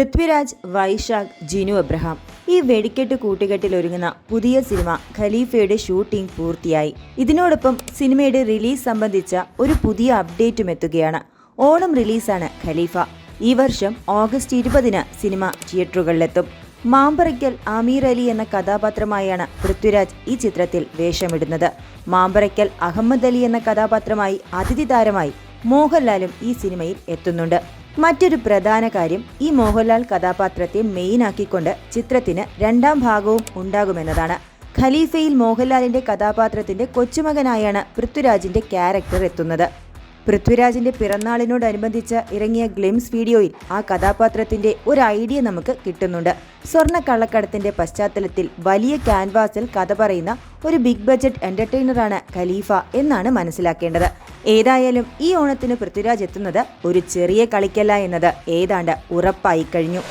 Prithviraj, Vaishakh, Jinu Abraham ഈ വെടിക്കെട്ട് കൂട്ടുകെട്ടിൽ ഒരുങ്ങുന്ന പുതിയ സിനിമ ഖലീഫയുടെ ഷൂട്ടിംഗ് പൂർത്തിയായി. ഇതിനോടൊപ്പം സിനിമയുടെ റിലീസ് സംബന്ധിച്ച ഒരു പുതിയ അപ്ഡേറ്റും എത്തുകയാണ്. ഓണം റിലീസാണ് ഖലീഫ. ഈ വർഷം ഓഗസ്റ്റ് 20-ന് സിനിമ തിയേറ്ററുകളിലെത്തും. മാമ്പറയ്ക്കൽ അമീർ അലി എന്ന കഥാപാത്രമായാണ് പൃഥ്വിരാജ് ഈ ചിത്രത്തിൽ വേഷമിടുന്നത്. മാമ്പറയ്ക്കൽ അഹമ്മദ് അലി എന്ന കഥാപാത്രമായി അതിഥി താരമായി മോഹൻലാലും ഈ സിനിമയിൽ എത്തുന്നുണ്ട്. മറ്റൊരു പ്രധാന കാര്യം, ഈ മോഹൻലാൽ കഥാപാത്രത്തെ മെയിനാക്കിക്കൊണ്ട് ചിത്രത്തിന് രണ്ടാം ഭാഗവും ഉണ്ടാകുമെന്നതാണ്. ഖലീഫയിൽ മോഹൻലാലിന്റെ കഥാപാത്രത്തിന്റെ കൊച്ചുമകനായാണ് പൃഥ്വിരാജിന്റെ ക്യാരക്ടർ എത്തുന്നത്. പൃഥ്വിരാജിന്റെ പിറന്നാളിനോടനുബന്ധിച്ച് ഇറങ്ങിയ ഗ്ലിംസ് വീഡിയോയിൽ ആ കഥാപാത്രത്തിന്റെ ഒരു ഐഡിയ നമുക്ക് കിട്ടുന്നുണ്ട്. സ്വർണ്ണ കള്ളക്കടത്തിന്റെ പശ്ചാത്തലത്തിൽ വലിയ ക്യാൻവാസിൽ കഥ പറയുന്ന ഒരു ബിഗ് ബഡ്ജറ്റ് എന്റർടൈനറാണ് ഖലീഫ എന്നാണ് മനസ്സിലാക്കേണ്ടത്. ഏതായാലും ഈ ഓണത്തിന് പൃഥ്വിരാജ് എത്തുന്നത് ഒരു ചെറിയ കളിക്കല്ല എന്നത് ഏതാണ്ട് ഉറപ്പായി കഴിഞ്ഞു.